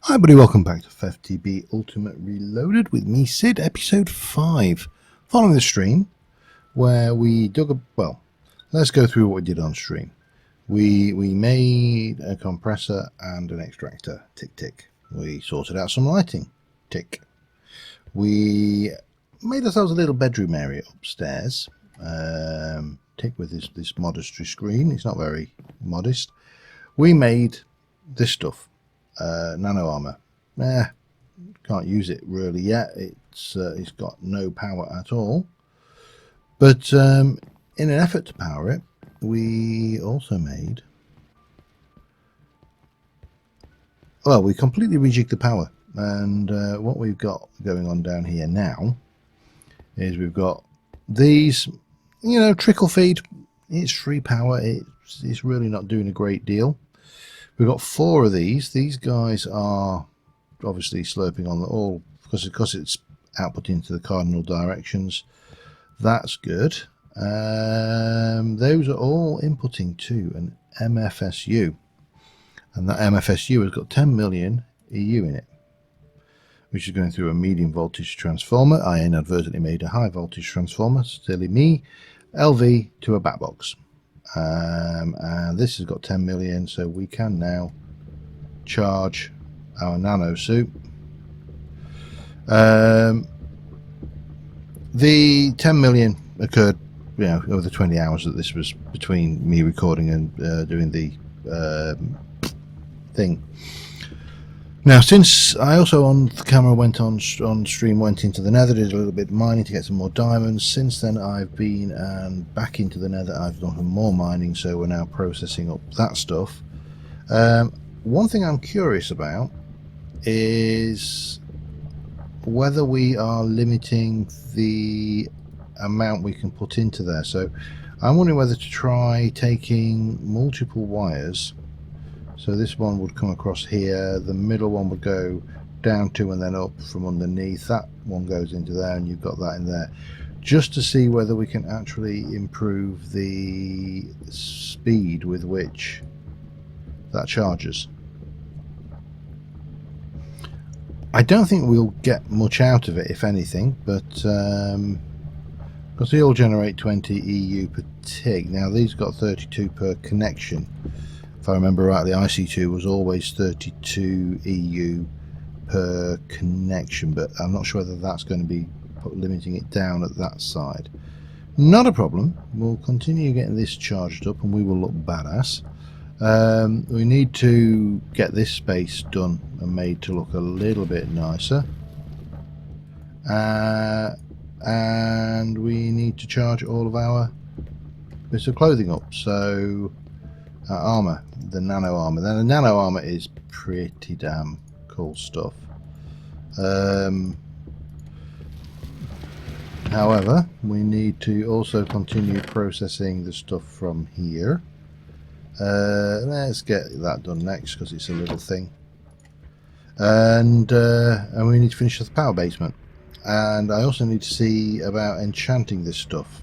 Hi everybody, welcome back to FTB Ultimate Reloaded with me, Sid, episode 5. Following the stream where we dug a... well, let's go through what we did on stream. We made a compressor and an extractor, tick tick. We sorted out some lighting, tick. We made ourselves a little bedroom area upstairs, tick, with this modesty screen. It's not very modest. We made this stuff. Nano armor. Can't use it really yet. It's got no power at all. But in an effort to power it, we also made... well, we completely rejigged the power. And what we've got going on down here now is we've got these, you know, trickle feed. It's free power. It's really not doing a great deal. We've got 4 of these. These guys are obviously slurping on the all because it's output into the cardinal directions. That's good. Those are all inputting to an MFSU, and that MFSU has got 10 million EU in it, which is going through a medium voltage transformer. I inadvertently made a high voltage transformer, silly me, LV to a bat box. And this has got 10 million, so we can now charge our nano suit. The 10 million occurred, you know, over the 20 hours that this was between me recording and doing the thing. Now, since I also on the camera went on stream, went into the nether, did a little bit of mining to get some more diamonds. Since then, I've been back into the nether. I've done some more mining, so we're now processing up that stuff. One thing I'm curious about is whether we are limiting the amount we can put into there. So I'm wondering whether to try taking multiple wires. So this one would come across here, the middle one would go down to and then up from underneath. That one goes into there, and you've got that in there. Just to see whether we can actually improve the speed with which that charges. I don't think we'll get much out of it, if anything, but because they all generate 20 EU per tick. Now these got 32 per connection. If I remember rightly, IC2 was always 32 EU per connection, but I'm not sure whether that's going to be limiting it down at that side. Not a problem. We'll continue getting this charged up and we will look badass. We need to get this space done and made to look a little bit nicer. And we need to charge all of our bits of clothing up. So armor, the nano armor. Then the nano armor is pretty damn cool stuff. However, we need to also continue processing the stuff from here. Let's get that done next because it's a little thing. And we need to finish the power basement. And I also need to see about enchanting this stuff.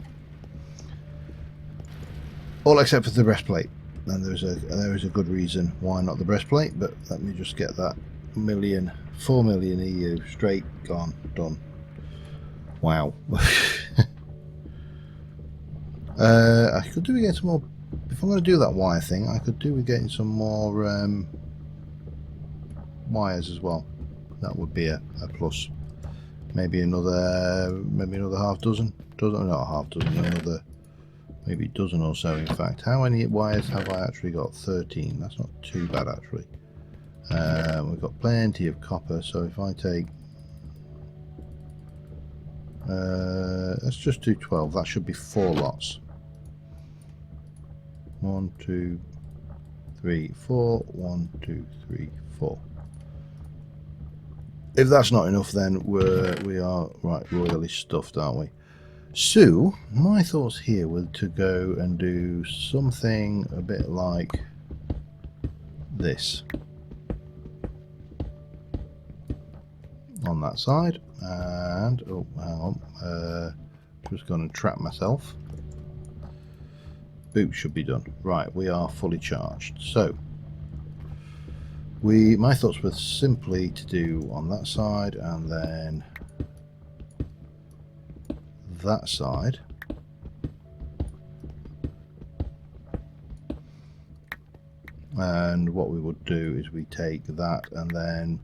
All except for the breastplate. And there is a good reason why not the breastplate, but let me just get that 4 million EU straight gone, done. Wow. I could do with getting some more. If I'm going to do that wire thing, I could do with getting some more wires as well. That would be a plus. Maybe another half dozen. Not half dozen. Another. Maybe a dozen or so, in fact. How many wires have I actually got? 13. That's not too bad, actually. We've got plenty of copper, so if I take... let's just do 12. That should be 4 lots. 1, 2, 3, 4. 1, 2, 3, 4. If that's not enough, then we are right royally stuffed, aren't we? So, my thoughts here were to go and do something a bit like this on that side, and oh, hang on, just going to trap myself. Boot should be done. Right, we are fully charged. So My thoughts were simply to do on that side and then that side. And what we would do is we take that, and then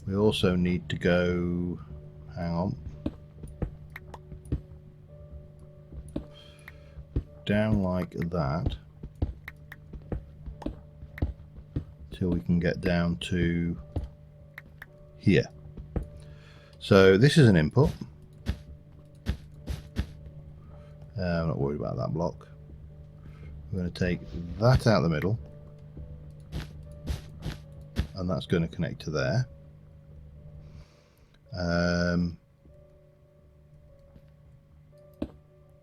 we also need to go, hang on, down like that till we can get down to here. So this is an input. I'm not worried about that block. We're going to take that out the middle, and that's going to connect to there.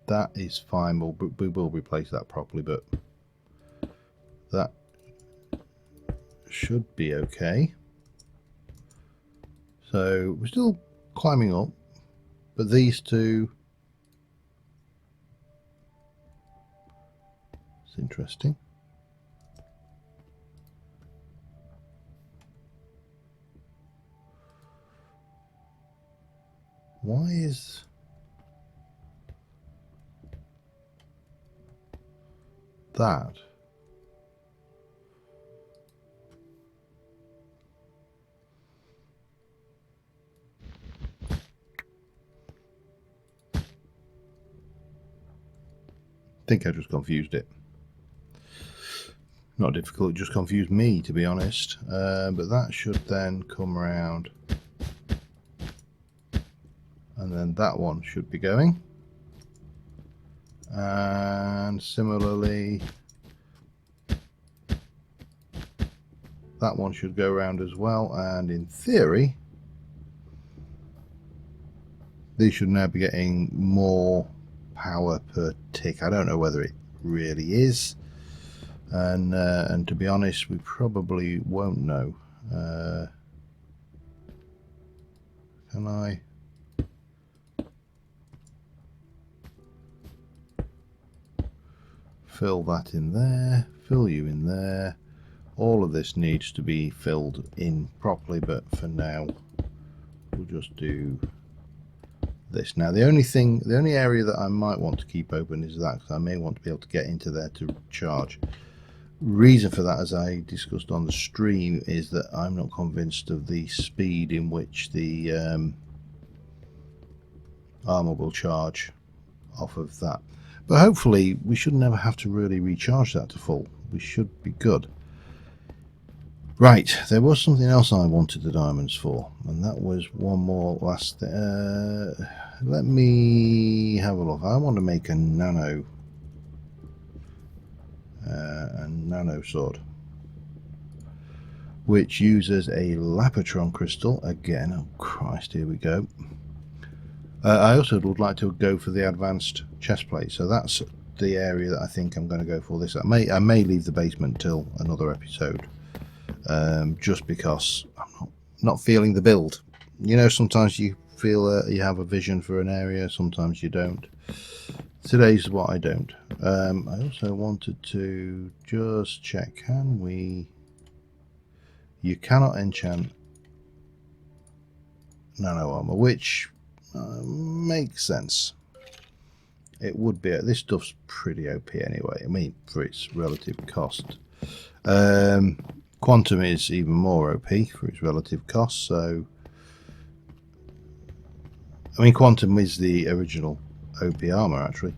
That is fine. We will replace that properly, but that should be okay. So we're still climbing up, but these two, it's interesting. Why is that? I think I just confused it. Not difficult, it just confused me, to be honest. But that should then come around, and then that one should be going. And similarly, that one should go around as well. And in theory, these should now be getting more power per tick. I don't know whether it really is, and to be honest, we probably won't know. Can I? Fill that in there, fill you in there. All of this needs to be filled in properly, but for now we'll just do this. Now the only area that I might want to keep open is that, because I may want to be able to get into there to charge. Reason for that, as I discussed on the stream, is that I'm not convinced of the speed in which the Armour will charge off of that. But hopefully we should never have to really recharge that to full. We should be good. Right, there was something else I wanted the diamonds for, and that was one more last let me have a look. I want to make a nano sword, which uses a Lapotron crystal again. Oh Christ, here we go. I also would like to go for the advanced chest plate, so that's the area that I think I'm going to go for this. I may leave the basement till another episode, just because I'm not feeling the build. You know, sometimes you feel you have a vision for an area, sometimes you don't. Today's what I don't. I also wanted to just check, can we? You cannot enchant nano armor, which makes sense. It would be. This stuff's pretty OP anyway. I mean, for its relative cost. Quantum is even more OP for its relative cost. So, I mean, Quantum is the original OP armor, actually.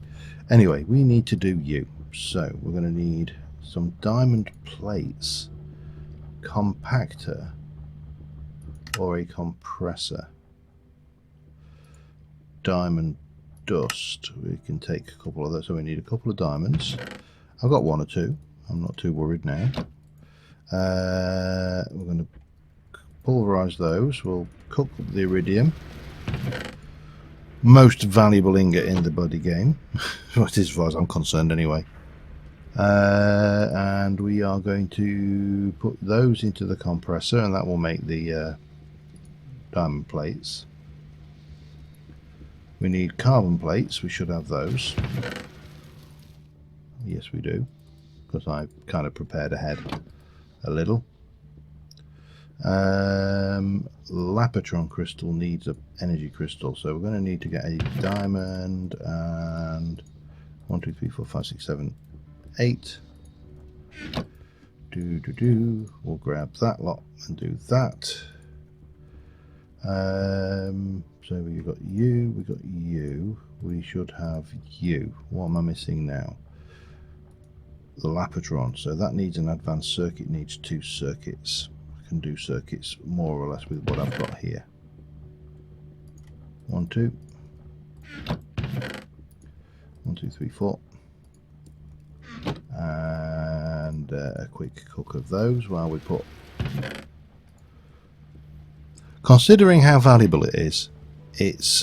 Anyway, we need to do you. So we're going to need some diamond plates, compactor, or a compressor. Diamond dust, we can take a couple of those, so we need a couple of diamonds. I've got one or two, I'm not too worried now. We're going to pulverize those. We'll cook up the iridium, most valuable ingot in the bloody game, as far as I'm concerned anyway. And we are going to put those into the compressor, and that will make the diamond plates. We need carbon plates, we should have those. Yes, we do, because I've kind of prepared ahead a little. Lapotron crystal needs an energy crystal, so we're going to need to get a diamond and 1, 2, 3, 4, 5, 6, 7, 8. We'll grab that lot and do that. So we've got you, we've got you. We should have you. What am I missing now? The Lapotron. So that needs an advanced circuit, needs 2 circuits. I can do circuits more or less with what I've got here. 1, 2. 1, 2, 3, 4. And a quick cook of those while we put. Considering how valuable it is, its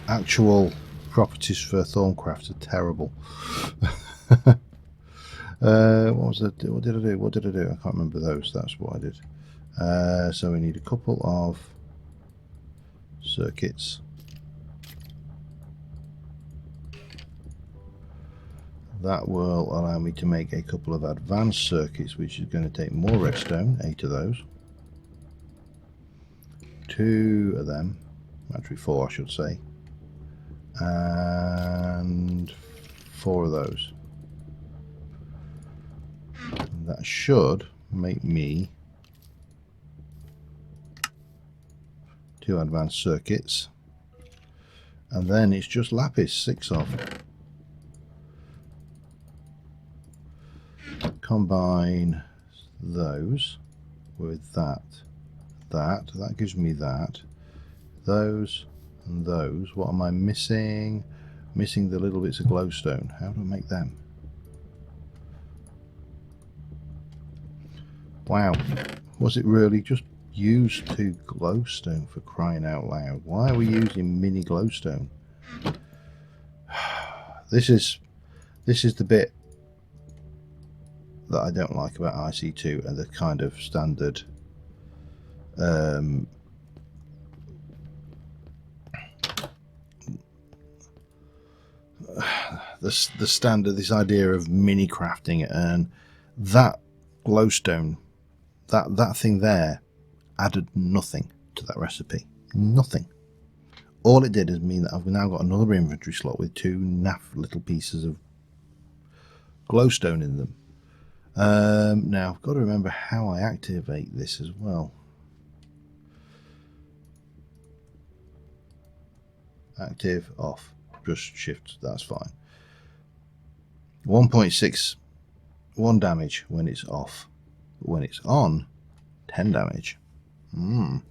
actual properties for Thorncraft are terrible. What was that? What did I do? What did I do? I can't remember those. That's what I did. So we need a couple of circuits. That will allow me to make a couple of advanced circuits, which is going to take more redstone, 8 of those. 2 of them, actually 4 I should say, and 4 of those. And that should make me 2 advanced circuits, and then it's just lapis, 6 of. Combine those with that gives me that, those and those. What am I missing? Missing the little bits of glowstone. How do I make them? Wow, was it really just used to glowstone, for crying out loud? Why are we using mini glowstone? This is the bit that I don't like about IC2 and the kind of standard the standard, this idea of mini crafting, and that glowstone, that thing there added nothing to that recipe. Nothing. All it did is mean that I've now got another inventory slot with 2 naff little pieces of glowstone in them. Now I've got to remember how I activate this as well. Active, off, just shift, that's fine. 1.61 damage when it's off, but when it's on, 10 damage. Don't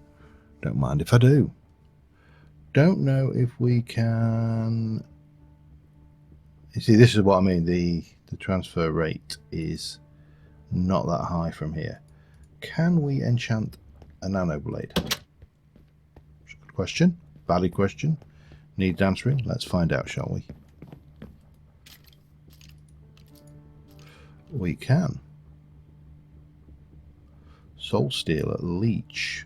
mind if I do. Don't know if we can. You see, this is what I mean, the transfer rate is not that high from here. Can we enchant a nano blade? Good question, valid question, needs answering. Let's find out, shall we? We can. Soul steel at leech.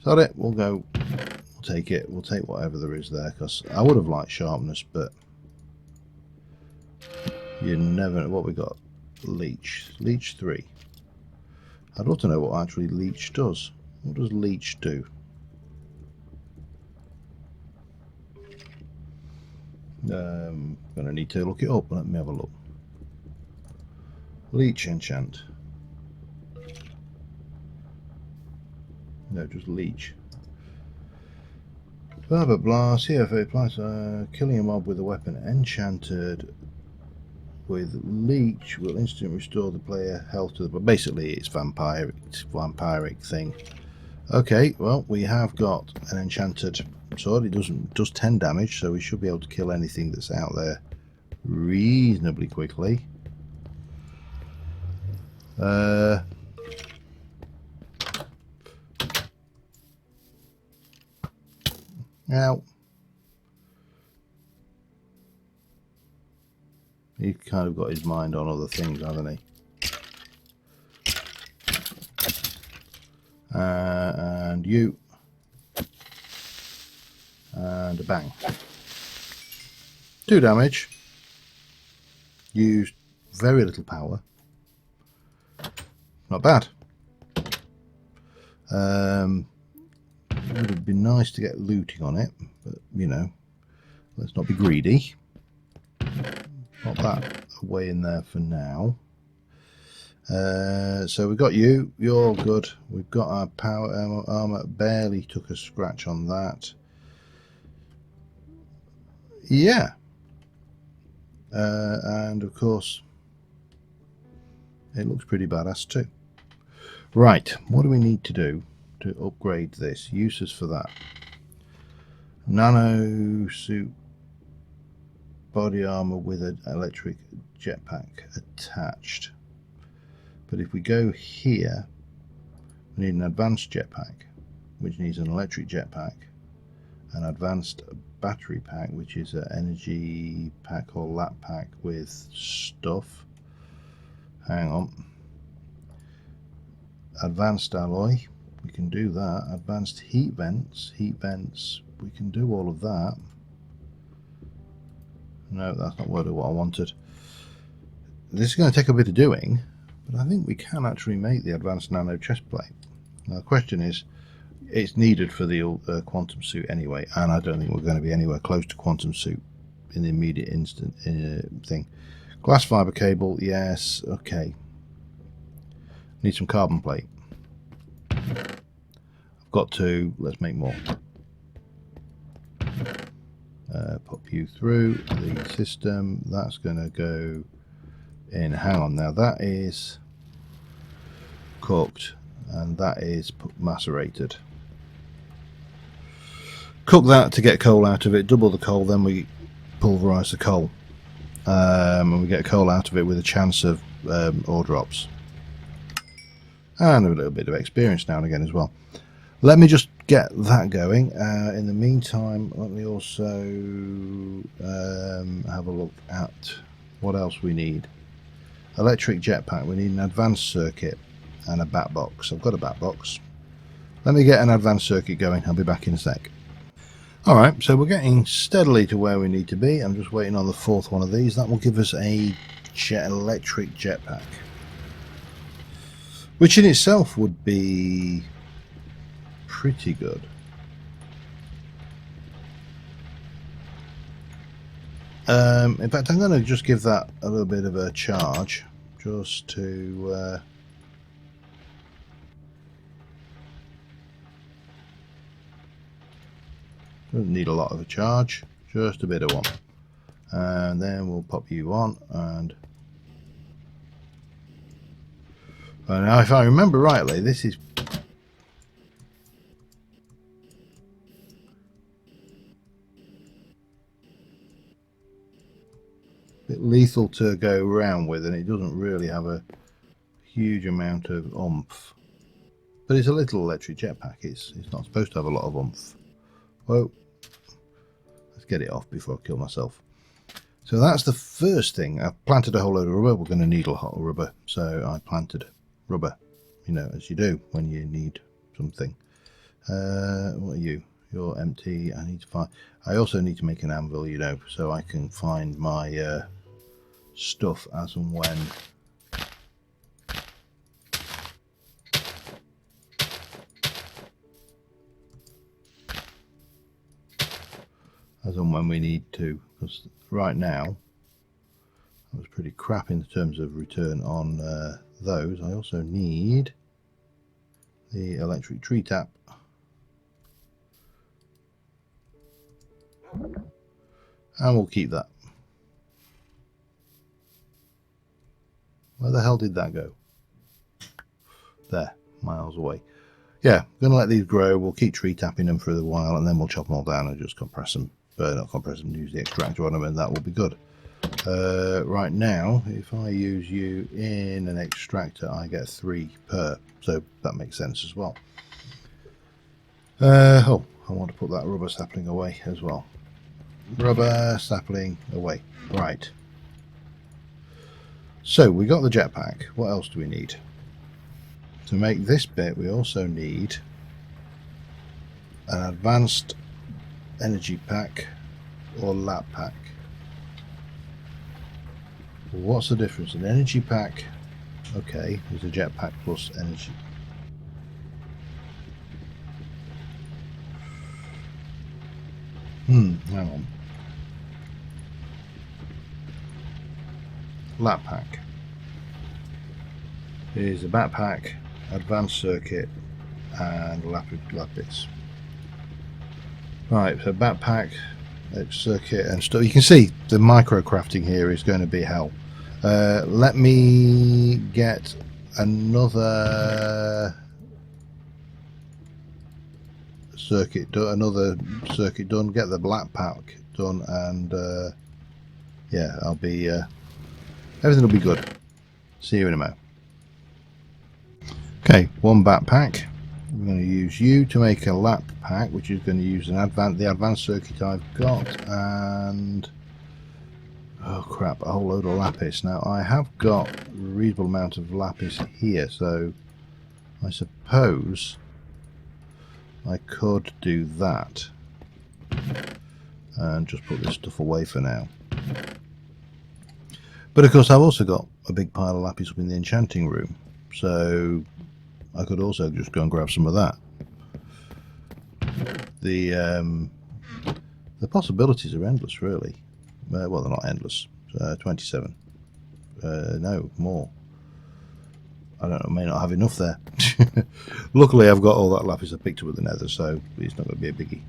So it, we'll go. We'll take it. We'll take whatever there is there, because I would have liked sharpness, but you never know. What we got? Leech. Leech 3. I'd love to know what actually leech does. What does leech do? Gonna need to look it up. Let me have a look. Leech enchant. No, just leech. Blah blah blah. See if it applies. Killing a mob with a weapon enchanted with leech will instantly restore the player health to the. Basically, it's vampiric thing. Okay, well, we have got an enchanted sword. It does 10 damage, so we should be able to kill anything that's out there reasonably quickly. Now, he's kind of got his mind on other things, hasn't he? And you. And a bang. 2 damage. Used very little power. Not bad. It would have been nice to get looting on it, but you know, let's not be greedy. Pop that away in there for now. So we've got you. You're good. We've got our power armor. Barely took a scratch on that. Yeah. And of course, it looks pretty badass too. Right. What do we need to do to upgrade this? Uses for that. Nano suit body armor with an electric jetpack attached. But if we go here, we need an advanced jetpack, which needs an electric jetpack, an advanced battery pack, which is an energy pack or lap pack with stuff. Hang on. Advanced alloy, we can do that. Advanced heat vents, we can do all of that. No, that's not what I wanted. This is going to take a bit of doing, but I think we can actually make the advanced nano chest plate. Now the question is, it's needed for the quantum suit anyway, and I don't think we're going to be anywhere close to quantum suit in the immediate instant thing. Glass fiber cable, yes, okay. Need some carbon plate. I've got to, let's make more. Pop you through the system. That's going to go in. Hang on, now that is cooked and that is macerated. Cook that to get coal out of it, double the coal, then we pulverize the coal, and we get coal out of it with a chance of ore drops and a little bit of experience now and again as well. Let me just get that going. In the meantime, let me also have a look at what else we need. Electric jetpack, we need an advanced circuit and a bat box. I've got a bat box. Let me get an advanced circuit going. I'll be back in a sec. Alright, so we're getting steadily to where we need to be. I'm just waiting on the fourth one of these. That will give us a electric jetpack, which in itself would be pretty good. In fact, I'm going to just give that a little bit of a charge, just to doesn't need a lot of a charge, just a bit of one, and then we'll pop you on. And now, if I remember rightly, this is bit lethal to go around with, and it doesn't really have a huge amount of oomph, but it's a little electric jetpack. It's not supposed to have a lot of oomph. Whoa, let's get it off before I kill myself. So that's the first thing. I've planted a whole load of rubber. We're going to need a lot of rubber, so I planted rubber, you know, as you do when you need something. What are you? You're empty. I need to find, I also need to make an anvil, you know, so I can find my stuff as and when we need to, because right now that was pretty crap in terms of return on those. I also need the electric tree tap, and we'll keep that. Where the hell did that go? There, miles away. Yeah, gonna let these grow. We'll keep tree tapping them for a while, and then we'll chop them all down and just compress them. Not compress them, use the extractor on them, and that will be good. Right now, if I use you in an extractor, I get 3 per, so that makes sense as well. Oh, I want to put that rubber sapling away as well. Rubber sapling away. Right. So we got the jetpack. What else do we need? To make this bit, we also need an advanced energy pack or lap pack. What's the difference? An energy pack Okay, there's a jetpack plus energy. Hang on. Lap pack. Here's a backpack, advanced circuit, and lapis. Right, so backpack, circuit, and stuff. You can see the micro crafting here is going to be hell. Let me get another circuit done. Get the black pack done, and yeah, I'll be everything will be good. See you in a moment. Okay, one backpack. I'm going to use you to make a lap pack, which is going to use the advanced circuit I've got, and oh crap, a whole load of lapis. Now I have got a reasonable amount of lapis here, so I suppose I could do that and just put this stuff away for now. But of course I've also got a big pile of lapis up in the enchanting room, so I could also just go and grab some of that. The possibilities are endless, really. Well, they're not endless. 27. No, more. I don't know, I may not have enough there. Luckily, I've got all that lapis I picked up at the nether, so it's not going to be a biggie.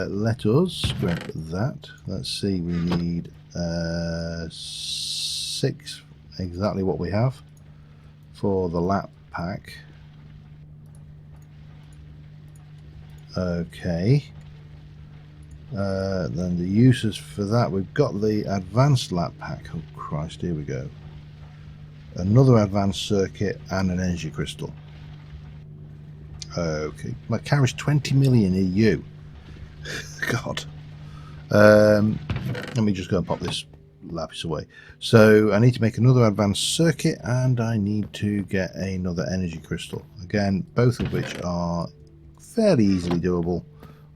Let us grab that. Let's see, we need 6, exactly what we have for the lap pack. Okay. Then the uses for that, we've got the advanced lap pack. Oh Christ, here we go. Another advanced circuit and an energy crystal. Okay, my carries 20 million EU. God. Let me just go and pop this lapis away. So I need to make another advanced circuit, and I need to get another energy crystal. Again, both of which are fairly easily doable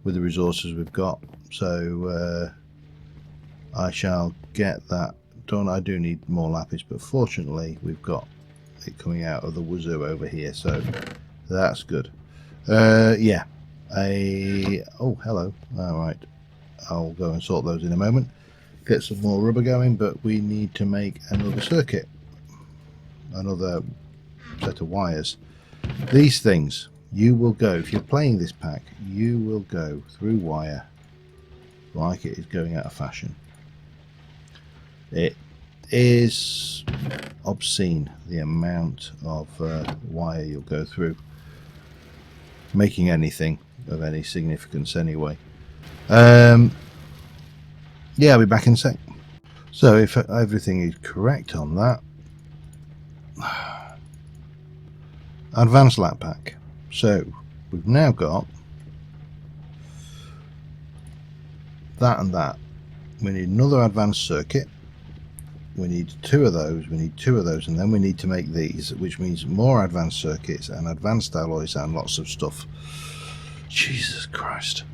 with the resources we've got. So I shall get that done. I do need more lapis, but fortunately we've got it coming out of the wazoo over here, so that's good. Yeah. Oh, hello. All right. I'll go and sort those in a moment. Get some more rubber going, but we need to make another circuit, another set of wires. These things, you will go, if you're playing this pack, you will go through wire like it is going out of fashion. It is obscene the amount of wire you'll go through, making anything of any significance anyway. Yeah, I'll be back in a sec. So if everything is correct on that, advanced lap pack. So we've now got that and that. We need another advanced circuit. We need 2 of those. We need 2 of those, and then we need to make these, which means more advanced circuits and advanced alloys and lots of stuff. Jesus Christ.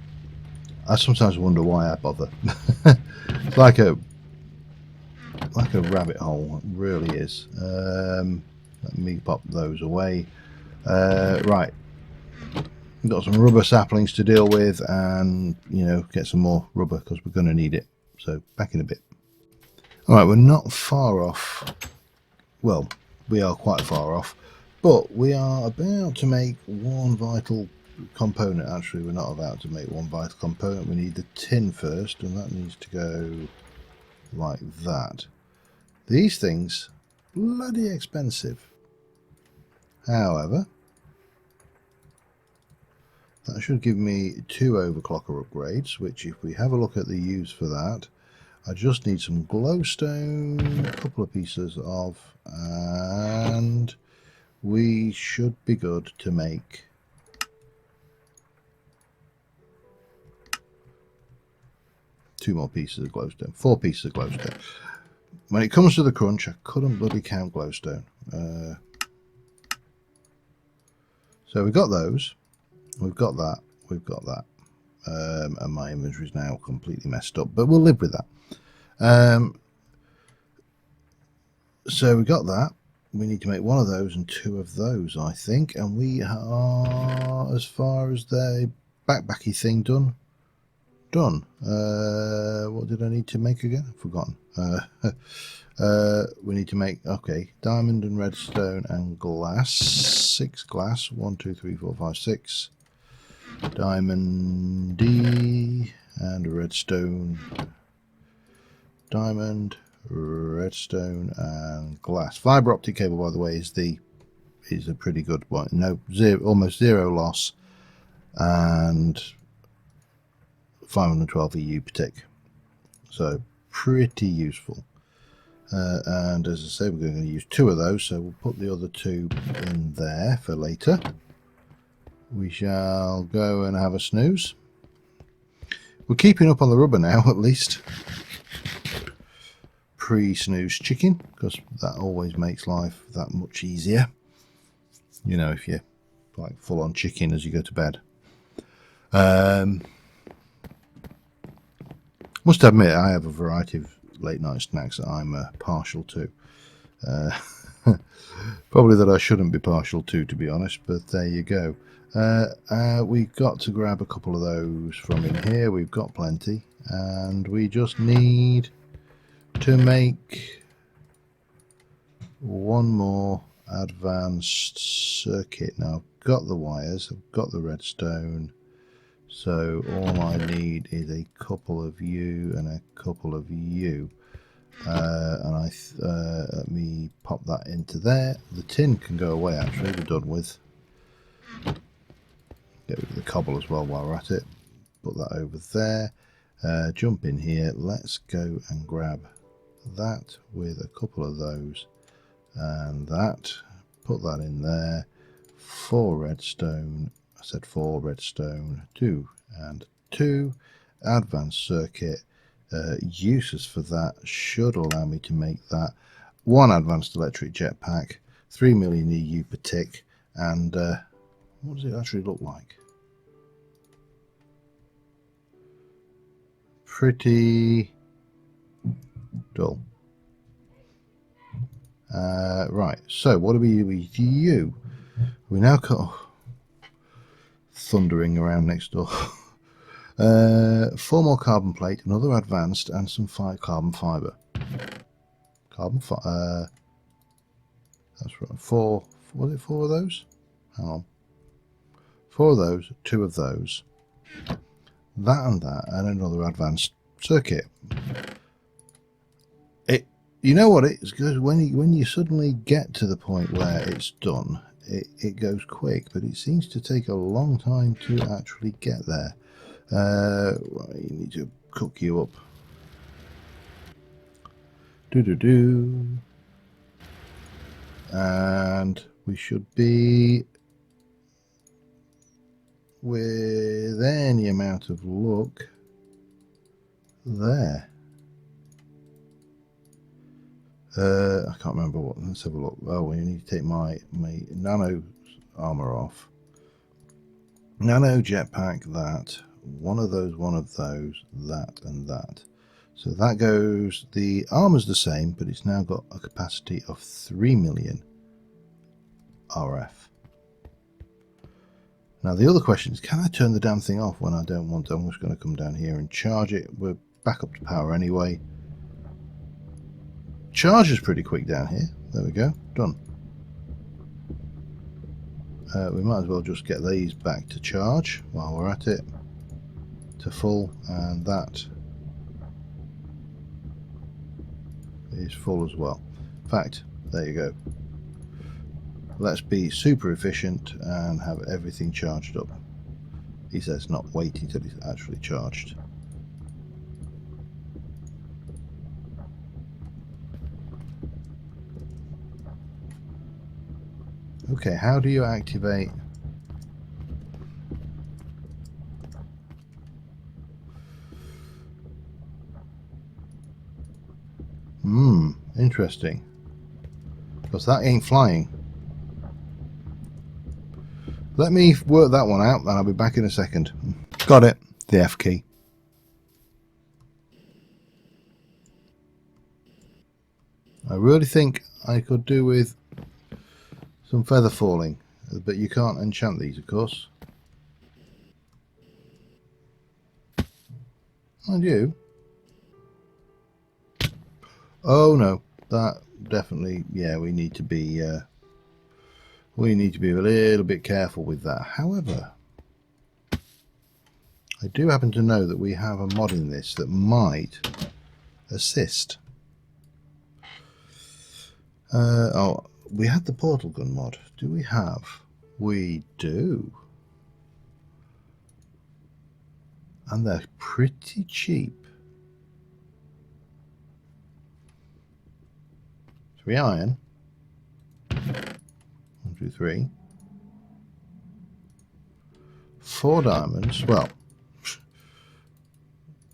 I sometimes wonder why I bother. It's like a rabbit hole, it really is. Let me pop those away. Right, we've got some rubber saplings to deal with, and get some more rubber because we're going to need it. So back in a bit. All right, we're not far off. Well, we are quite far off, but we are about to make one vital component. Actually, we're not about to make one vital component. We need the tin first, and that needs to go like that. These things, bloody expensive. However, that should give me 2 overclocker upgrades, which if we have a look at the use for that, I just need some glowstone, a couple of pieces of, and we should be good to make two more pieces of glowstone, 4 pieces of glowstone. When it comes to the crunch, I couldn't bloody count glowstone. So we've got those, we've got that, we've got that, and my inventory is now completely messed up, but we'll live with that. So we got that. we need to make one of those and two of those, I think. And we are, as far as the backpacky thing done. What did I need to make again? I've forgotten. We need to make, okay, diamond and redstone and glass. 6 glass. 1, 2, 3, 4, 5, 6. Diamond D and redstone. Diamond, redstone and glass. Fiber optic cable, by the way, is a pretty good one. No, almost zero loss and 512 EU per tick. So pretty useful. And as I say, we're going to use 2 of those, so we'll put the other 2 in there for later. We shall go and have a snooze. We're keeping up on the rubber now, at least. Pre-snooze chicken, because that always makes life that much easier. You know, if you're like full on chicken as you go to bed. Must admit, I have a variety of late night snacks that I'm partial to. Probably that I shouldn't be partial to be honest, but there you go. We've got to grab a couple of those from in here. We've got plenty, and we just need to make one more advanced circuit. Now I've got the wires, I've got the redstone, so all I need is a couple of you and a couple of you. And let me pop that into there. The tin can go away actually, we're done with. Get rid of the cobble as well while we're at it. Put that over there. Jump in here. Let's go and grab that with a couple of those and that. Put that in there. 4 redstone. I said 4 redstone. 2 and 2. Advanced circuit. Uses for that should allow me to make that 1 advanced electric jetpack, 3 million EU per tick, and what does it actually look like? Pretty dull. Right, so what do we do? We now got thundering around next door. 4 more carbon plate, another advanced, and some carbon fibre. That's right. 4. Was it 4 of those? Hang on. 4 of those, 2 of those, that and that, and another advanced circuit. You know what it is? Because when you suddenly get to the point where it's done, it goes quick, but it seems to take a long time to actually get there. You need to cook you up. And we should be, with any amount of luck, there. I can't remember what. Let's have a look. Oh, we need to take my nano armor off. Nano jetpack, that. One of those, that and that. So that goes, the armor's the same, but it's now got a capacity of 3 million RF. Now the other question is, can I turn the damn thing off when I don't want to? I'm just going to come down here and charge it. We're back up to power anyway. Charge is pretty quick down here. There we go, done. We might as well just get these back to charge while we're at it, to full, and that is full as well. In fact, there you go. Let's be super efficient and have everything charged up. He says not waiting till it's actually charged. Okay, how do you activate? Interesting. Because that ain't flying. Let me work that one out and I'll be back in a second. Got it. The F key. I really think I could do with some feather falling, but you can't enchant these, of course. And you? Oh no, that definitely, yeah, we need to be a little bit careful with that. However, I do happen to know that we have a mod in this that might assist. Oh, we had the portal gun mod. Do we have? We do. And they're pretty cheap. 3 iron. 1, 2, 3. 4 diamonds. Well,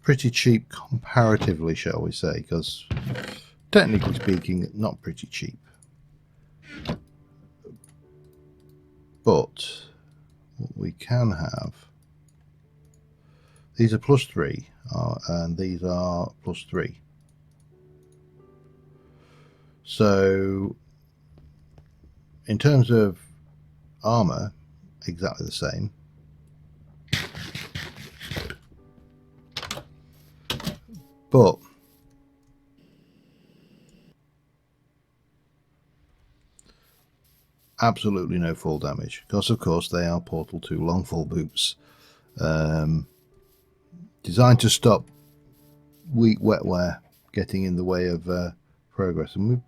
pretty cheap comparatively, shall we say, because technically speaking, not pretty cheap. But what we can have, these are +3, and these are +3. So in terms of armor, exactly the same. But absolutely no fall damage, because of course they are Portal 2 long fall boots, designed to stop weak wet wear getting in the way of progress. And we've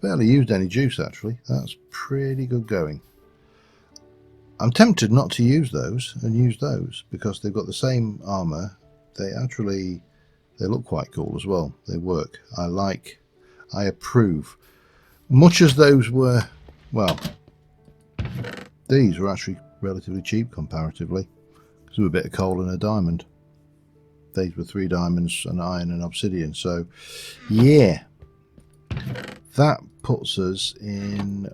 barely used any juice actually. That's pretty good going. I'm tempted not to use those and use those because they've got the same armor. They look quite cool as well. They work. I approve. Much as those were, well, these were actually relatively cheap comparatively, because they were a bit of coal and a diamond. These were 3 diamonds, an iron and obsidian. So yeah, that puts us in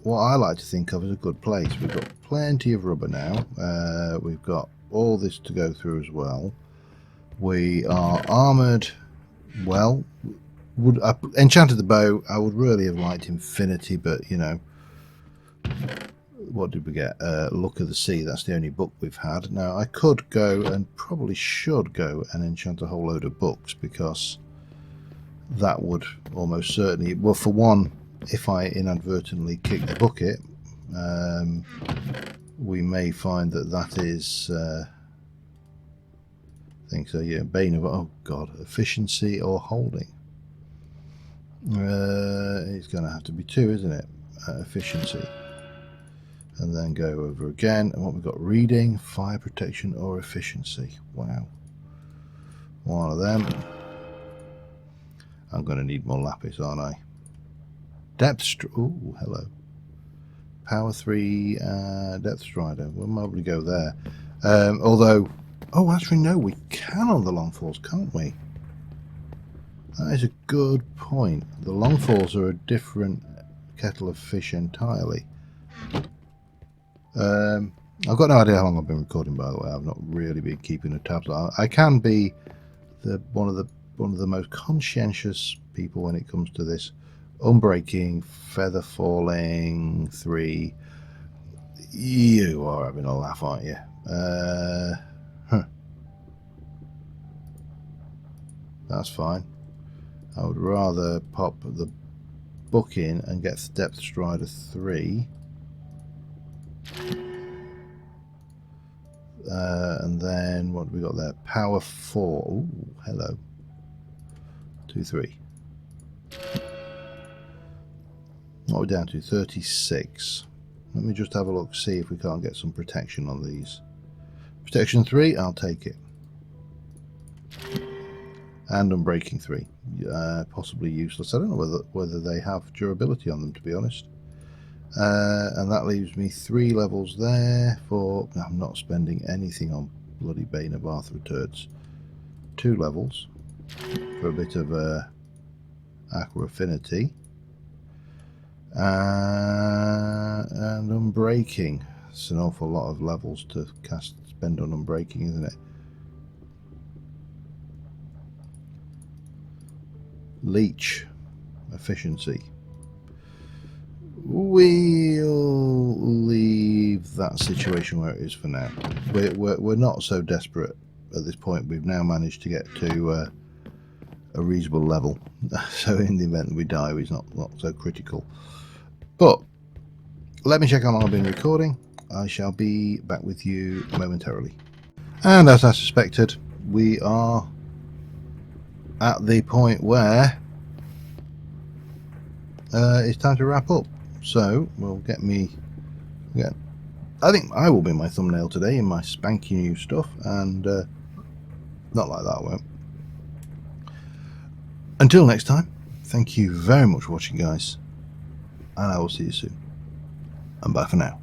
what I like to think of as a good place. We've got plenty of rubber now. We've got all this to go through as well. We are armoured well. I enchanted the bow. I would really have liked infinity, but you know, what did we get? Look of the Sea. That's the only book we've had. Now I could go, and probably should go, and enchant a whole load of books, because that would almost certainly, well, for one, if I inadvertently kick the bucket, we may find that is I think so, yeah, bane of, oh god, efficiency or holding. It's going to have to be 2, isn't it? Efficiency. And then go over again. And what we've got, reading, fire protection or efficiency. Wow. One of them. I'm going to need more lapis, aren't I? Depth, ooh, hello. Power 3, depth strider. We'll probably go there. Although, oh, actually no, we can on the long falls, can't we? That is a good point. The long falls are a different kettle of fish entirely. I've got no idea how long I've been recording, by the way. I've not really been keeping a tabs. I can be one of the most conscientious people when it comes to this. Unbreaking, feather falling, 3. You are having a laugh, aren't you? That's fine. I would rather pop the book in and get depth strider 3. And then what have we got there? Power 4. Ooh, hello. 2, 3. What are we down to? 36. Let me just have a look, see if we can't get some protection on these. Protection 3, I'll take it. And Unbreaking 3. Possibly useless. I don't know whether they have durability on them, to be honest. And that leaves me 3 levels there for... I'm not spending anything on bloody Bane of Arthur turds. 2 levels for a bit of Aqua Affinity. And Unbreaking. It's an awful lot of levels to spend on Unbreaking, isn't it? Leech. Efficiency. we'll leave that situation where it is for now. We're not so desperate at this point. We've now managed to get to a reasonable level, so in the event that we die, it's not so critical. But let me check how long I've been recording. I shall be back with you momentarily. And as I suspected, we are at the point where it's time to wrap up. So we'll get me. Yeah, I think I will be my thumbnail today in my spanky new stuff, and not like that, I won't. Until next time, thank you very much for watching, guys, and I will see you soon. And bye for now.